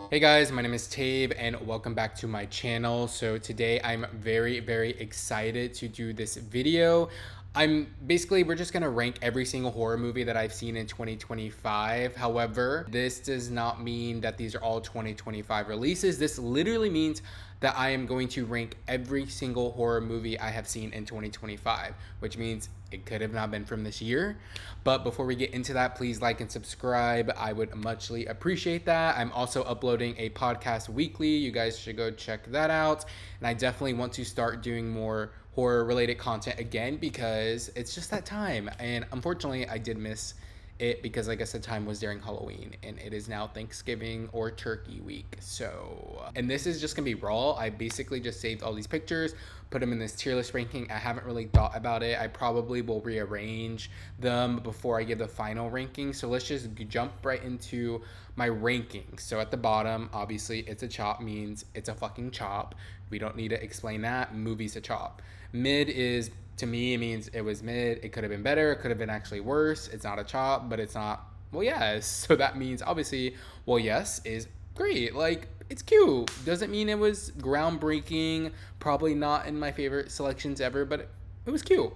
Hey guys, my name is Tabe and welcome back to my channel. So today I'm very excited to do this video. We're just gonna rank every single horror movie that I've seen in 2025. However, this does not mean that these are all 2025 releases. This literally means that I am going to rank every single horror movie I have seen in 2025, which means it could have not been from this year. But before we get into that, please like and subscribe. I would muchly appreciate that. I'm also uploading a podcast weekly. You guys should go check that out. And I definitely want to start doing more horror related content again because it's just that time. And unfortunately, I did miss it because, like I said, time was during Halloween and it is now Thanksgiving or Turkey week. So, and this is just gonna be raw. I basically just saved all these pictures, put them in this tier list ranking. I haven't really thought about it. I probably will rearrange them before I give the final ranking. So let's just jump right into my ranking. So at the bottom, obviously, it's a chop means it's a fucking chop. We don't need to explain that. Movie's a chop. Mid is, to me, it means it was mid. It could have been better. It could have been actually worse. It's not a chop, but it's not, well, yes. So that means, obviously, well, yes is great. Like, it's cute. Doesn't mean it was groundbreaking. Probably not in my favorite selections ever, but it was cute.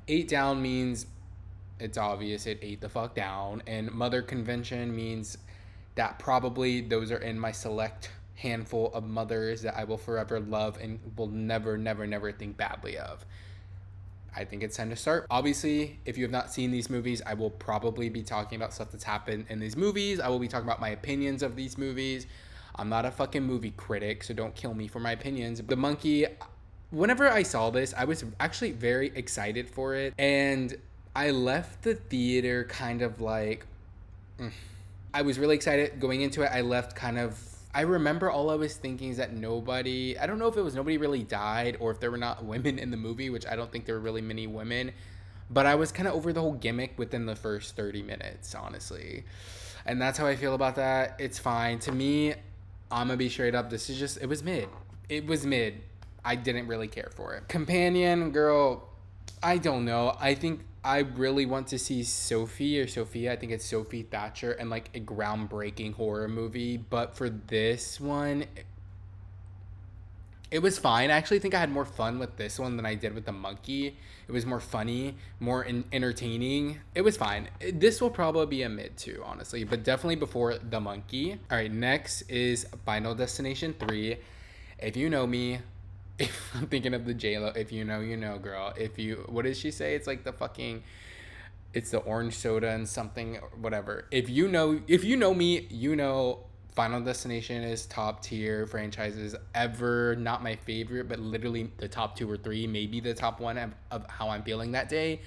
8 down means it's obvious it ate the fuck down. And mother convention means that probably those are in my select handful of mothers that I will forever love and will never think badly of. I think it's time to start. Obviously, if you have not seen these movies, I will probably be talking about stuff that's happened in these movies. I will be talking about my opinions of these movies. I'm not a fucking movie critic, so don't kill me for my opinions. The Monkey, whenever I saw this, I was actually very excited for it. And I left the theater kind of like, I was really excited going into it. I left kind of, I remember all I was thinking is that nobody, I don't know if it was nobody really died or if there were not women in the movie, which I don't think there were really many women. But I was kind of over the whole gimmick within the first 30 minutes, honestly. And that's how I feel about that. It's fine. To me, I'm going to be straight up. This is just, it was mid. It was mid. I didn't really care for it. Companion, girl, I don't know. I think I really want to see Sophie or Sophia. I think it's Sophie Thatcher and like a groundbreaking horror movie. But for this one, it was fine. I actually think I had more fun with this one than I did with the Monkey. It was more funny, more entertaining. It was fine. This will probably be a mid too, honestly, but definitely before the Monkey. All right, next is Final Destination 3. If you know me, if I'm thinking of the J-Lo, if you know, you know, girl. If you, what does she say? It's like the fucking, it's the orange soda and something, whatever. If you know me, you know Final Destination is top tier franchises ever. Not my favorite, but literally the top 2 or 3, maybe the top one of how I'm feeling that day.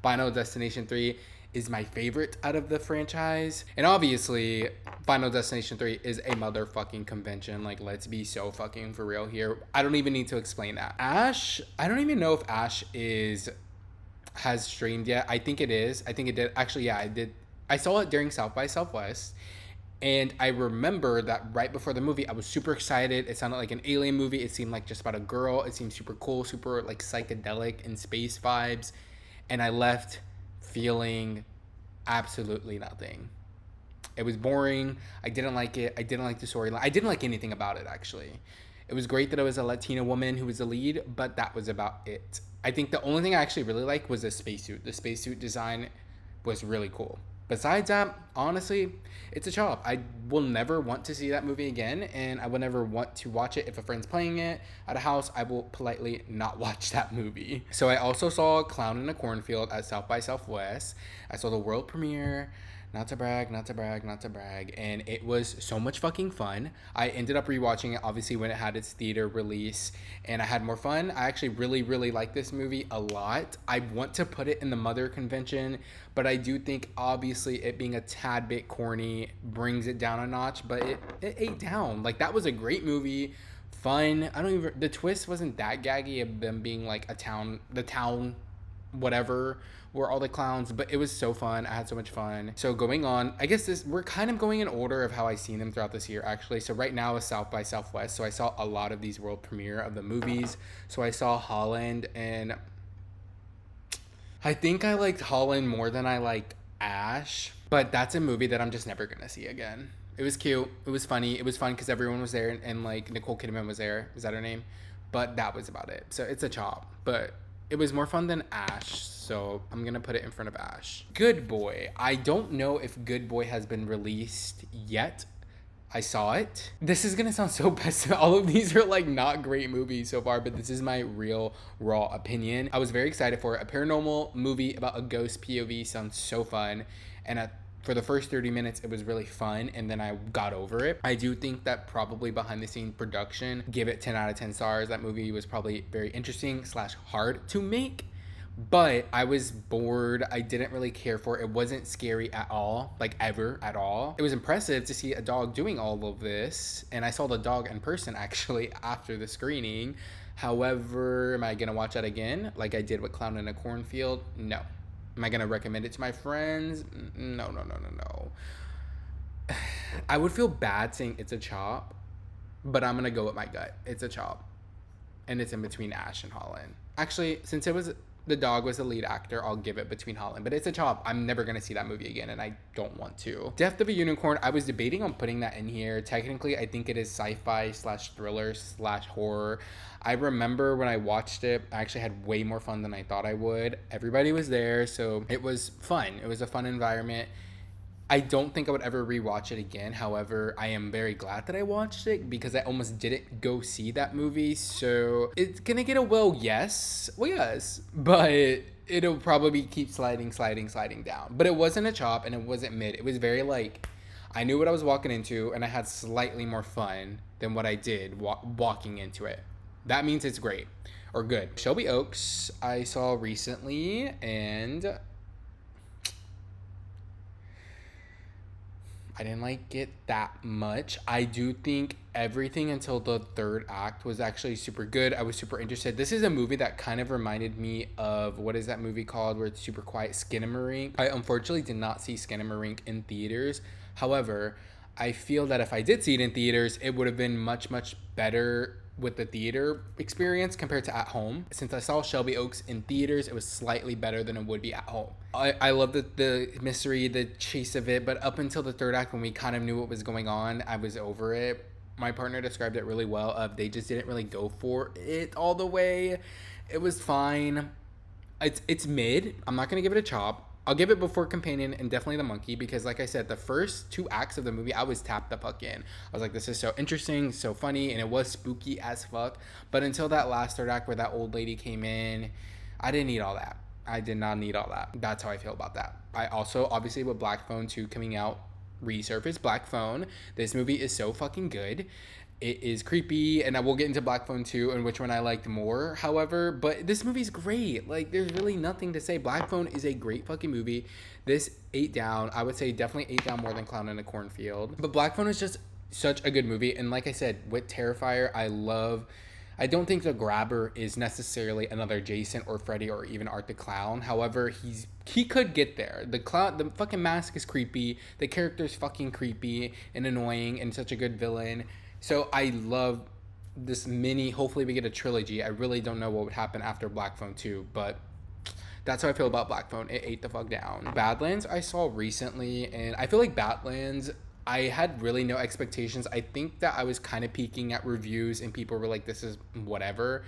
Final Destination 3 is my favorite out of the franchise. And obviously, Final Destination 3 is a motherfucking convention. Like, let's be so fucking for real here. I don't even need to explain that. Ash, I don't even know if Ash has streamed yet. I think it is. I think it did. Actually, yeah, I did. I saw it during South by Southwest. And I remember that right before the movie, I was super excited. It sounded like an alien movie. It seemed like just about a girl. It seemed super cool, super like psychedelic and space vibes. And I left feeling absolutely nothing. It was boring. I didn't like it. I didn't like the storyline. I didn't like anything about it, actually. It was great that it was a Latina woman who was the lead, but that was about it. I think the only thing I actually really liked was the spacesuit. The spacesuit design was really cool. Besides that, honestly, it's a chop. I will never want to see that movie again, and I will never want to watch it. If a friend's playing it at a house, I will politely not watch that movie. So I also saw Clown in a Cornfield at South by Southwest. I saw the world premiere. Not to brag, and it was so much fucking fun. I ended up rewatching it, obviously, when it had its theater release, and I had more fun. I actually really like this movie a lot. I want to put it in the Mother convention, but I do think, obviously, it being a tad bit corny brings it down a notch, but it ate down. Like, that was a great movie. Fun. The twist wasn't that gaggy of them being like the town whatever were all the clowns, but it was so fun. I had so much fun. So going on, I guess we're kind of going in order of how I seen them throughout this year, actually. So right now is South by Southwest, so I saw a lot of these world premiere of the movies. So I saw Holland, and I think I liked Holland more than I liked Ash, but that's a movie that I'm just never gonna see again. It was cute. It was funny. It was fun because everyone was there, and like Nicole Kidman was there. Is that her name? But that was about it. So it's a chop. But it was more fun than Ash. So I'm going to put it in front of Ash. Good Boy. I don't know if Good Boy has been released yet. I saw it. This is gonna sound so pessimistic. All of these are like not great movies so far, but this is my real raw opinion. I was very excited for it. A paranormal movie about a ghost POV sounds so fun, and for the first 30 minutes it was really fun, and then I got over it. I do think that probably behind the scenes production, give it 10 out of 10 stars. That movie was probably very interesting / hard to make. But I was bored. I didn't really care for it. It wasn't scary at all, like ever at all. It was impressive to see a dog doing all of this. And I saw the dog in person actually after the screening. However, am I going to watch that again like I did with Clown in a Cornfield? No. Am I going to recommend it to my friends? No. I would feel bad saying it's a chop, but I'm going to go with my gut. It's a chop. And it's in between Ash and Holland. Actually, since the dog was the lead actor, I'll give it between Holland. But it's a chop. I'm never going to see that movie again, and I don't want to. Death of a Unicorn, I was debating on putting that in here. Technically, I think it is sci-fi / thriller / horror. I remember when I watched it, I actually had way more fun than I thought I would. Everybody was there, so it was fun. It was a fun environment. I don't think I would ever rewatch it again. However, I am very glad that I watched it because I almost didn't go see that movie. So it's gonna get a well, yes, but it'll probably keep sliding down. But it wasn't a chop and it wasn't mid. It was very like, I knew what I was walking into and I had slightly more fun than what I did walking into it. That means it's great or good. Shelby Oaks I saw recently, and I didn't like it that much. I do think everything until the third act was actually super good. I was super interested. This is a movie that kind of reminded me of, what is that movie called where it's super quiet? Skinamarink. I unfortunately did not see Skinamarink in theaters. However, I feel that if I did see it in theaters, it would have been much better with the theater experience compared to at home. Since I saw Shelby Oaks in theaters, it was slightly better than it would be at home. I love the mystery, the chase of it, but up until the third act when we kind of knew what was going on, I was over it. My partner described it really well. They just didn't really go for it all the way. It was fine. It's mid. I'm not gonna give it a chop. I'll give it before Companion and definitely The Monkey, because like I said, the first 2 acts of the movie, I was tapped the fuck in. I was like, this is so interesting, so funny, and it was spooky as fuck. But until that last third act where that old lady came in, I didn't need all that. I did not need all that. That's how I feel about that. I also, obviously with Black Phone 2 coming out, resurfaced Black Phone. This movie is so fucking good. It is creepy, and I will get into Black Phone 2 and which one I liked more, however, but this movie's great. Like, there's really nothing to say. Black Phone is a great fucking movie. This 8 down. I would say definitely 8 down more than Clown in a Cornfield. But Black Phone is just such a good movie, and like I said, with Terrifier, I don't think the grabber is necessarily another Jason or Freddy or even Art the Clown. However, he could get there. The fucking mask is creepy. The character's fucking creepy and annoying and such a good villain. So I love this hopefully we get a trilogy. I really don't know what would happen after Black Phone 2, but that's how I feel about Black Phone. It ate the fuck down. Badlands I saw recently, and I feel like Badlands, I had really no expectations. I think that I was kind of peeking at reviews and people were like, this is whatever.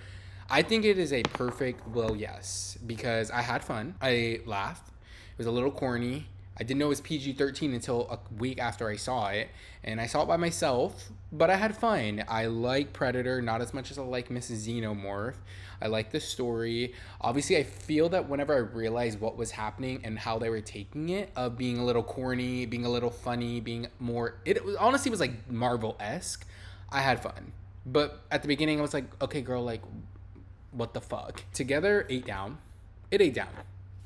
I think it is a perfect well, yes, because I had fun. I laughed. It was a little corny. I didn't know it was PG-13 until a week after I saw it, and I saw it by myself, but I had fun. I like Predator, not as much as I like Miss Xenomorph. I like the story. Obviously, I feel that whenever I realized what was happening and how they were taking it, of being a little corny, being a little funny, being more... It was, honestly was like Marvel-esque. I had fun. But at the beginning, I was like, okay, girl, like, what the fuck? Together, 8 down. It 8 down.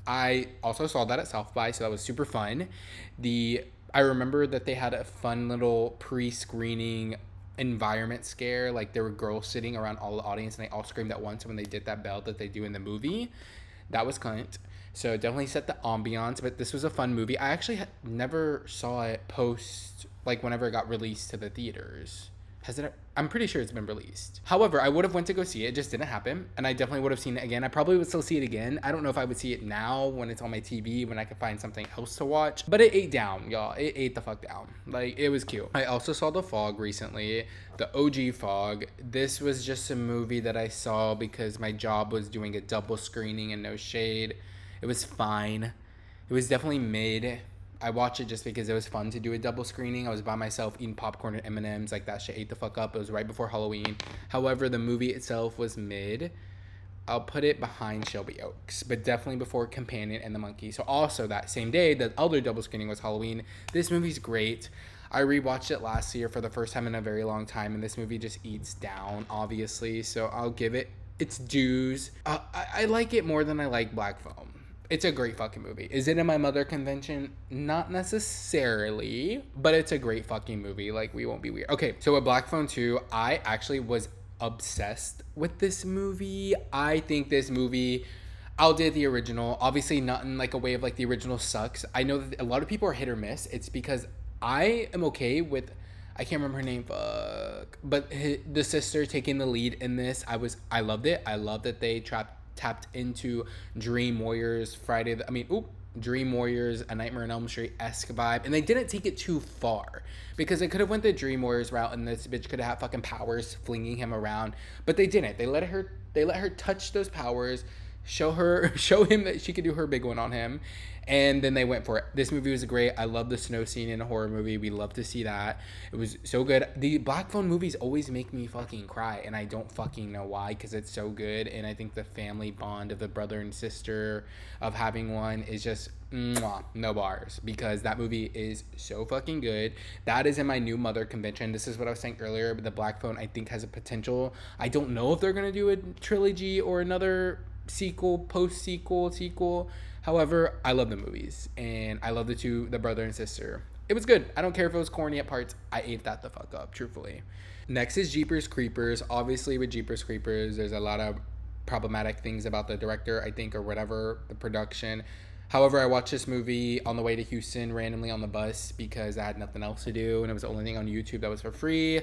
I also saw that at South by, so that was super fun. I remember that they had a fun little pre-screening environment scare. Like, there were girls sitting around all the audience, and they all screamed at once when they did that bell that they do in the movie. That was cunt. So definitely set the ambiance, but this was a fun movie. I actually never saw it post, like, whenever it got released to the theaters. Has it? I'm pretty sure it's been released. However, I would have went to go see it. It just didn't happen, and I definitely would have seen it again. I probably would still see it again. I don't know if I would see it now when it's on my TV, when I could find something else to watch. But it ate down, y'all. It ate the fuck down. Like, it was cute. I also saw The Fog recently, the OG Fog. This was just a movie that I saw because my job was doing a double screening, and no shade, it was fine. It was definitely mid. I watched it just because it was fun to do a double screening. I was by myself eating popcorn and M&Ms. Like, that shit ate the fuck up. It was right before Halloween. However, the movie itself was mid. I'll put it behind Shelby Oaks, but definitely before Companion and The Monkey. So also that same day, the other double screening was Halloween. This movie's great. I rewatched it last year for the first time in a very long time, and this movie just eats down, obviously. So I'll give it its dues. I like it more than I like Black Phone. It's a great fucking movie. Is it in my mother convention? Not necessarily, but it's a great fucking movie. Like, we won't be weird. Okay, so with Black Phone 2, I actually was obsessed with this movie. I think this movie outdid the original. Obviously, not in like a way of like the original sucks. I know that a lot of people are hit or miss. It's because I am okay with, I can't remember her name, but the sister taking the lead in this. I loved it. I love that they tapped into Dream Warriors Dream Warriors, A Nightmare on Elm Street-esque vibe, and they didn't take it too far because they could have went the Dream Warriors route and this bitch could have had fucking powers flinging him around, but they didn't. They let her touch those powers, show him that she could do her big one on him, and then they went for it. This movie was great. I love the snow scene in a horror movie. We love to see that. It was so good. The Black Phone movies always make me fucking cry, and I don't fucking know why, because it's so good. And I think the family bond of the brother and sister of having one is just mwah, no bars, because that movie is so fucking good. That is in my new mother convention. This is what I was saying earlier, but the Black Phone I think has a potential. I don't know if they're gonna do a trilogy or another sequel, post-sequel, sequel. However, I love the movies, and I love the brother and sister. It was good. I don't care if it was corny at parts. I ate that the fuck up, truthfully. Next is Jeepers Creepers. Obviously, with Jeepers Creepers, there's a lot of problematic things about the director, I think, or whatever, the production. However, I watched this movie on the way to Houston randomly on the bus because I had nothing else to do, and it was the only thing on YouTube that was for free.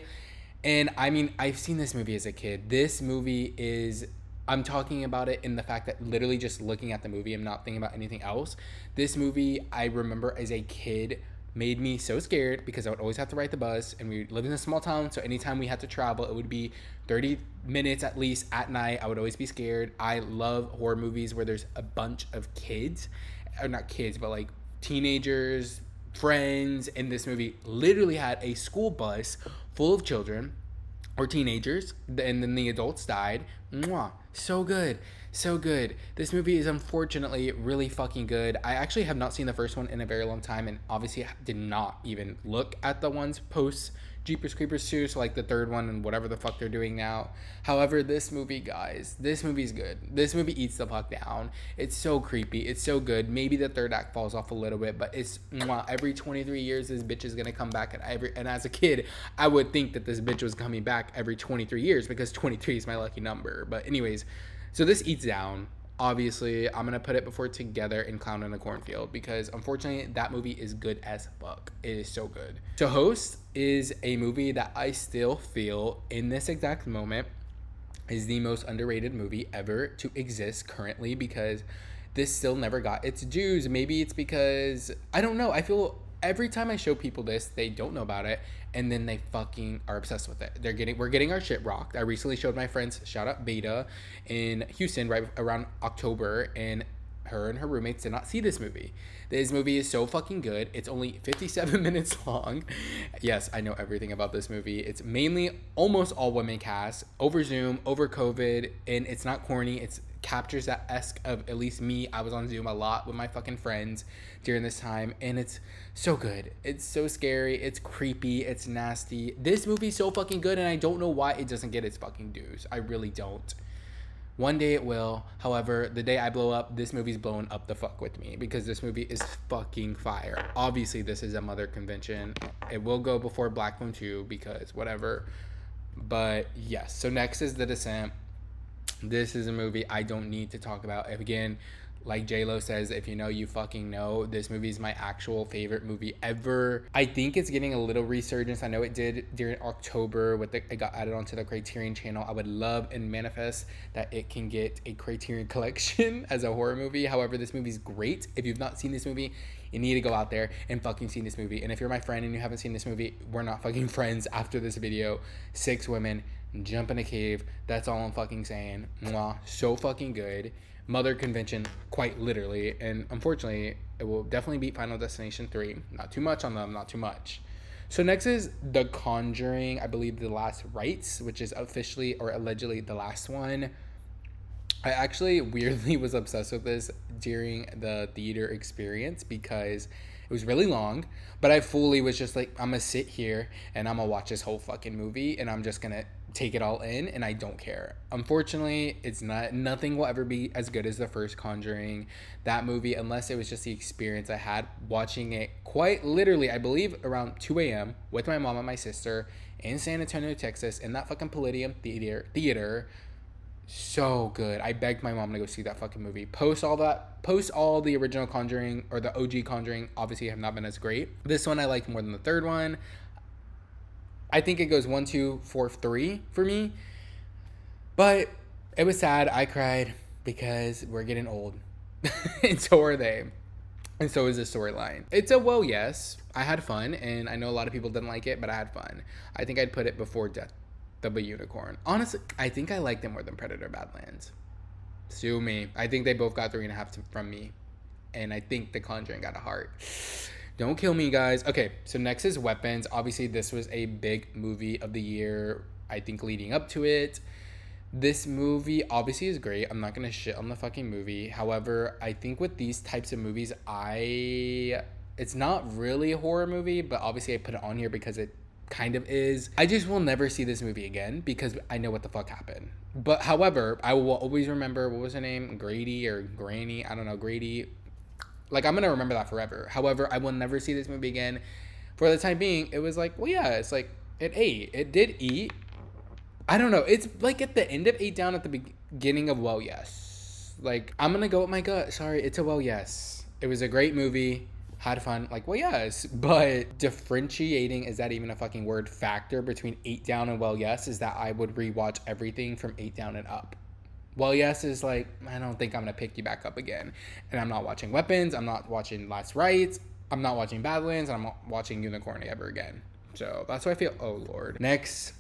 And I mean, I've seen this movie as a kid. This movie is, I'm talking about it in the fact that literally just looking at the movie, I'm not thinking about anything else. This movie, I remember as a kid, made me so scared because I would always have to ride the bus, and we lived in a small town, so anytime we had to travel, it would be 30 minutes at least at night. I would always be scared. I love horror movies where there's a bunch of kids, or not kids, but like teenagers, friends, and this movie literally had a school bus full of children or teenagers, and then the adults died. Mwah. So good. So good. This movie is unfortunately really fucking good. I actually have not seen the first one in a very long time, and obviously did not even look at the ones post Jeepers Creepers 2, so like the third one and whatever the fuck they're doing now. However, this movie, guys, this movie's good. This movie eats the fuck down. It's so creepy. It's so good. Maybe the third act falls off a little bit, but it's every 23 years this bitch is gonna come back, and as a kid, I would think that this bitch was coming back every 23 years because 23 is my lucky number. But anyways, so this eats down. Obviously, I'm going to put it before Together and Clown in a Cornfield because unfortunately that movie is good as fuck. It is so good. So Host is a movie that I still feel in this exact moment is the most underrated movie ever to exist currently because this still never got its dues. Maybe it's because, I don't know, I feel every time I show people this, they don't know about it, and then they fucking are obsessed with it. We're getting our shit rocked. I recently showed my friends, shout out Beta, in Houston right around October, and her and her roommates did not see this movie. This movie is so fucking good. It's only 57 minutes long. Yes, I know everything about this movie. It's mainly almost all women cast, over Zoom, over COVID, and it's not corny. It's captures that esque of at least me. I was on Zoom a lot with my fucking friends during this time, and it's so good. It's so scary. It's creepy. It's nasty. This movie's so fucking good, and I don't know why it doesn't get its fucking dues. I really don't. One day it will. However, the day I blow up, this movie's blowing up the fuck with me because this movie is fucking fire. Obviously, this is a mother convention. It will go before Black Phone 2 because whatever. But yes, so next is The Descent. This is a movie I don't need to talk about. Again, Like J-Lo says, if you know, you fucking know. This movie is my actual favorite movie ever. I think it's getting a little resurgence. I know it did during October with it got added onto the Criterion channel. I would love and manifest that it can get a Criterion collection as a horror movie. However, this movie's great. If you've not seen this movie, you need to go out there and fucking see this movie. And if you're my friend and you haven't seen this movie, we're not fucking friends after this video. 6 women jump in a cave. That's all I'm fucking saying. Mwah. So fucking good. Mother Convention, quite literally, and unfortunately it will definitely beat Final Destination 3. Not too much on them, not too much. So next is The Conjuring, I believe The Last Rites, which is officially or allegedly the last one. I actually weirdly was obsessed with this during the theater experience because it was really long, but I fully was just like, I'm gonna sit here and I'm gonna watch this whole fucking movie and I'm just gonna take it all in and I don't care. Unfortunately, it's nothing will ever be as good as the first Conjuring, that movie, unless it was just the experience I had watching it quite literally, I believe around 2 a.m. with my mom and my sister in San Antonio, Texas, in that fucking Palladium theater. So good. I begged my mom to go see that fucking movie. Post all the original Conjuring or the OG Conjuring obviously have not been as great. This one I liked more than the third one. I think it goes 1, 2, 4, 3 for me. But it was sad. I cried because we're getting old. And so are they. And so is the storyline. It's a well, yes. I had fun, and I know a lot of people didn't like it, but I had fun. I think I'd put it before Death of a Unicorn. Honestly, I think I liked it more than Predator Badlands. Sue me. I think they both got 3.5 from me. And I think The Conjuring got a heart. Don't kill me, guys. Okay, so next is Weapons. Obviously, this was a big movie of the year, I think, leading up to it. This movie obviously is great. I'm not going to shit on the fucking movie. However, I think with these types of movies, it's not really a horror movie, but obviously I put it on here because it kind of is. I just will never see this movie again because I know what the fuck happened. But however, I will always remember, what was her name? Grady or Granny? I don't know, Grady. Like, I'm gonna remember that forever. However, I will never see this movie again. For the time being, it was like, well, yeah, it's like, it ate. It did eat. I don't know. It's like at the end of 8 Down, at the beginning of Well, Yes. Like, I'm gonna go with my gut. Sorry, it's a well, yes. It was a great movie. Had fun. Like, well, yes. But differentiating, is that even a fucking word, factor between 8 Down and Well, Yes is that I would rewatch everything from 8 Down and up. Well, yes is like, I don't think I'm going to pick you back up again. And I'm not watching Weapons. I'm not watching Last Rites. I'm not watching Badlands. And I'm not watching Unicorn ever again. So that's why I feel, oh, Lord. Next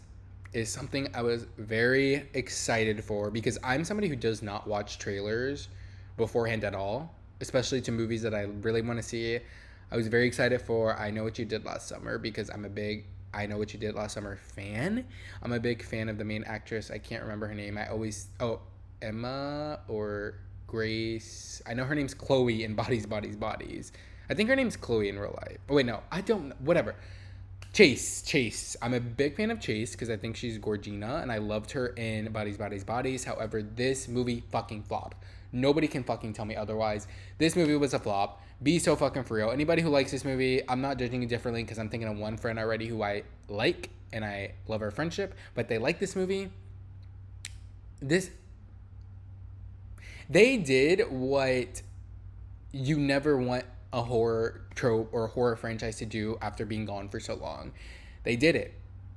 is something I was very excited for because I'm somebody who does not watch trailers beforehand at all, especially to movies that I really want to see. I was very excited for I Know What You Did Last Summer because I'm a big I Know What You Did Last Summer fan. I'm a big fan of the main actress. I can't remember her name. Emma or Grace. I know her name's Chloe in Bodies, Bodies, Bodies. I think her name's Chloe in real life. Oh, wait, no. I don't know. Whatever. Chase. I'm a big fan of Chase because I think she's Gorgina, and I loved her in Bodies, Bodies, Bodies. However, this movie fucking flopped. Nobody can fucking tell me otherwise. This movie was a flop. Be so fucking for real. Anybody who likes this movie, I'm not judging it differently because I'm thinking of one friend already who I like, and I love our friendship, but they like this movie. They did what you never want a horror trope or a horror franchise to do after being gone for so long. They did it.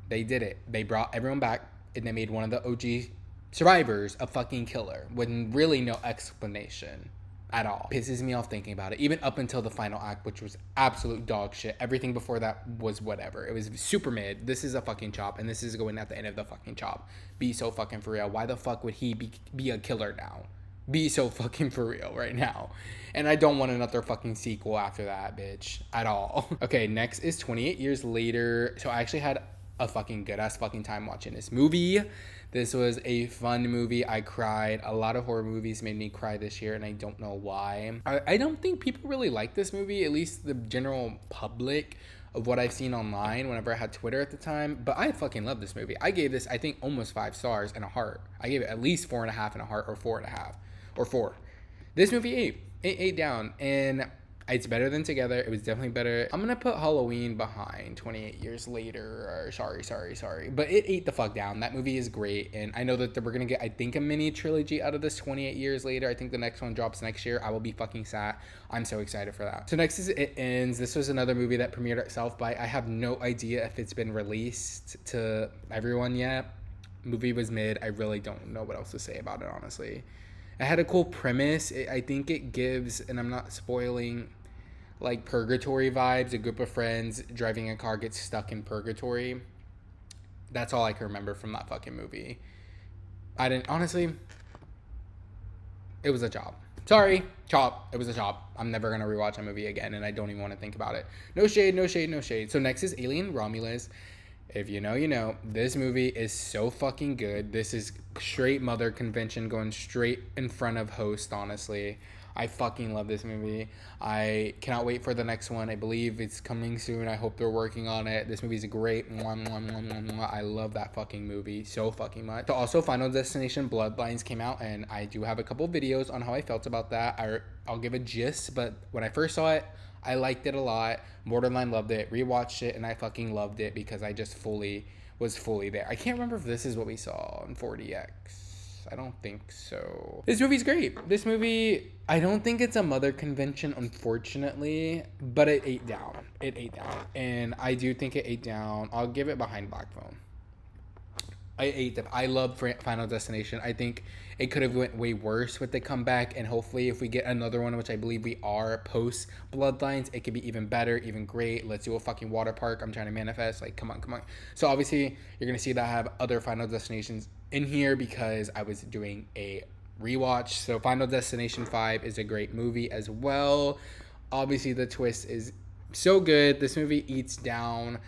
They brought everyone back and they made one of the OG survivors a fucking killer with really no explanation at all. Pisses me off thinking about it. Even up until the final act, which was absolute dog shit. Everything before that was whatever. It was super mid. This is a fucking chop, and this is going at the end of the fucking chop. Be so fucking for real. Why the fuck would he be a killer now? Be so fucking for real right now. And I don't want another fucking sequel after that, bitch. At all. Okay, next is 28 Years Later. So I actually had a fucking good ass fucking time watching this movie. This was a fun movie. I cried. A lot of horror movies made me cry this year, and I don't know why. I don't think people really like this movie, at least the general public of what I've seen online whenever I had Twitter at the time. But I fucking love this movie. I gave this, I think, almost 5 stars and a heart. I gave it at least 4.5 and a heart, or 4.5, or 4. This movie ate down, and It's better than Together. It was definitely better. I'm gonna put Halloween behind 28 Years Later. Or sorry. But it ate the fuck down. That movie is great. And I know that we're gonna get, I think, a mini trilogy out of this 28 Years Later. I think the next one drops next year. I will be fucking sad. I'm so excited for that. So next is It Ends. This was another movie that premiered at South by. I have no idea if it's been released to everyone yet. Movie was mid. I really don't know what else to say about it, honestly. It had a cool premise. I think it gives, and I'm not spoiling, like purgatory vibes. A group of friends driving a car gets stuck in purgatory. That's all I can remember from that fucking movie. I didn't, honestly, it was a job. Sorry, chop. It was a job. I'm never gonna rewatch a movie again, and I don't even want to think about it. No shade, no shade, no shade. So next is Alien Romulus. If you know, you know. This movie is so fucking good. This is straight mother convention going straight in front of Host, honestly. I fucking love this movie. I cannot wait for the next one. I believe it's coming soon. I hope they're working on it. This movie's great. I love that fucking movie so fucking much. So also, Final Destination Bloodlines came out, and I do have a couple videos on how I felt about that. I'll give a gist, but when I first saw it, I liked it a lot. Borderline loved it. Rewatched it, and I fucking loved it because I just was fully there. I can't remember if this is what we saw in 4DX. I don't think so. This movie's great. This movie, I don't think it's a mother convention, unfortunately, but it ate down. It ate down. And I do think it ate down. I'll give it behind Black Phone. I love Final Destination. I think it could have went way worse with the comeback, and hopefully if we get another one, which I believe we are post Bloodlines, it could be even better, even great. Let's do a fucking water park. I'm trying to manifest. Like, come on. So obviously you're gonna see that I have other Final Destinations in here because I was doing a rewatch. So Final Destination 5 is a great movie as well. Obviously the twist is so good. This movie eats down.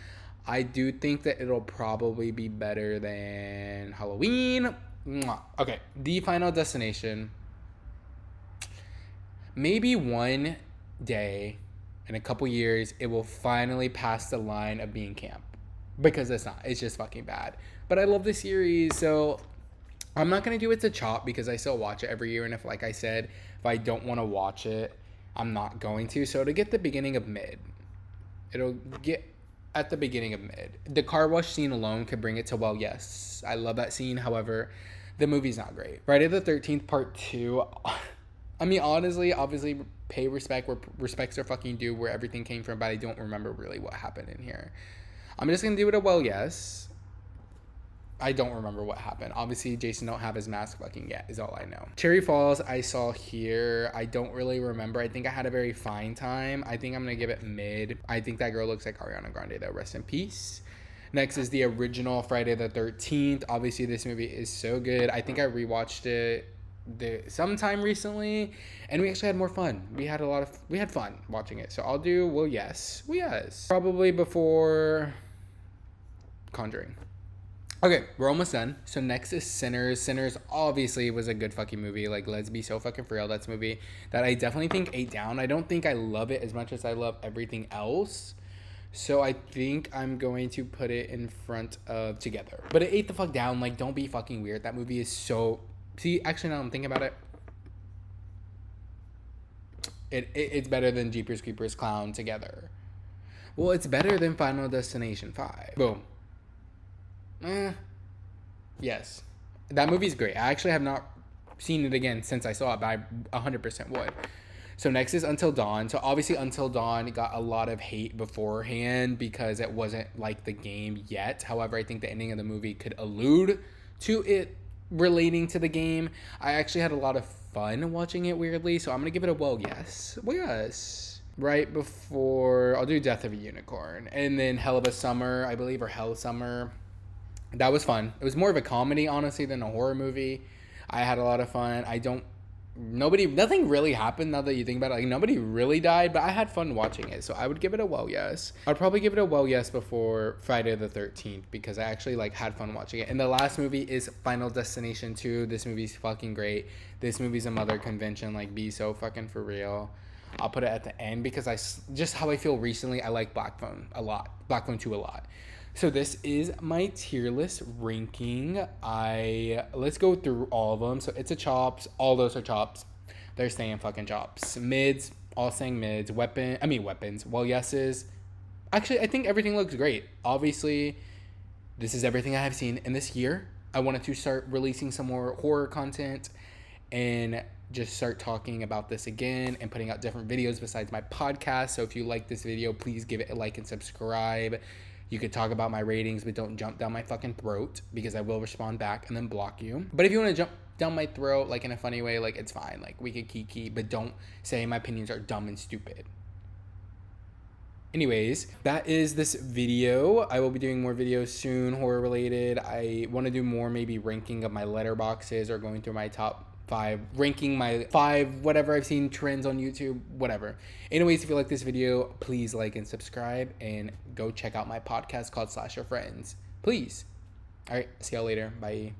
I do think that it'll probably be better than Halloween. Okay, The Final Destination. Maybe one day in a couple years, it will finally pass the line of being camp. Because it's not. It's just fucking bad. But I love the series, so I'm not going to do it to chop because I still watch it every year. And if, like I said, if I don't want to watch it, I'm not going to. So to get the beginning of mid, it'll get at the beginning of mid. The car wash scene alone could bring it to, well, yes, I love that scene. However, the movie's not great. Friday the 13th Part 2. I mean, honestly, obviously, pay respect where respects are fucking due, where everything came from, but I don't remember really what happened in here. I'm just going to do it a well, yes. I don't remember what happened. Obviously, Jason don't have his mask fucking yet, is all I know. Cherry Falls, I saw here. I don't really remember. I think I had a very fine time. I think I'm going to give it mid. I think that girl looks like Ariana Grande, though. Rest in peace. Next is the original Friday the 13th. Obviously, this movie is so good. I think I rewatched it sometime recently, and we actually had more fun. We had fun watching it. So I'll do, well, yes. Probably before Conjuring. Okay, we're almost done. So next is Sinners. Sinners obviously was a good fucking movie. Like, let's be so fucking for real. That's a movie that I definitely think ate down. I don't think I love it as much as I love everything else. So I think I'm going to put it in front of Together. But it ate the fuck down. Like, don't be fucking weird. That movie is so... See, actually, now I'm thinking about it. It's better than Jeepers Creepers Clown Together. Well, it's better than Final Destination 5. Boom. Yes. That movie's great. I actually have not seen it again since I saw it, but I 100% would. So next is Until Dawn. So obviously Until Dawn got a lot of hate beforehand because it wasn't like the game yet. However, I think the ending of the movie could allude to it relating to the game. I actually had a lot of fun watching it, weirdly, so I'm going to give it a well, yes. Well, yes. Right before... I'll do Death of a Unicorn. And then Hell of a Summer, I believe, or Hell Summer... That was fun. It was more of a comedy, honestly, than a horror movie. I had a lot of fun. Nothing really happened now that you think about it. Like, nobody really died, but I had fun watching it. So I would give it a well, yes. I'd probably give it a well, yes before Friday the 13th because I actually, had fun watching it. And the last movie is Final Destination 2. This movie's fucking great. This movie's a mother convention. Be so fucking for real. I'll put it at the end because just how I feel recently, I like Black Phone a lot. Black Phone 2 a lot. So this is my tier list ranking. Let's go through all of them. So it's a chops. All those are chops. They're staying fucking chops. Mids, all saying mids, weapons, well yeses. Actually, I think everything looks great. Obviously, this is everything I have seen in this year. I wanted to start releasing some more horror content and just start talking about this again and putting out different videos besides my podcast. So if you like this video, please give it a like and subscribe. You could talk about my ratings, but don't jump down my fucking throat because I will respond back and then block you. But if you want to jump down my throat, like in a funny way, like it's fine. Like we could kiki, but don't say my opinions are dumb and stupid. Anyways, that is this video. I will be doing more videos soon, horror related. I want to do more maybe ranking of my letterboxes or going through my top 5, ranking my 5 whatever I've seen trends on YouTube, whatever. Anyways, if you like this video, please like and subscribe and go check out my podcast called Slasher Friends. Please. All right, see y'all later. Bye.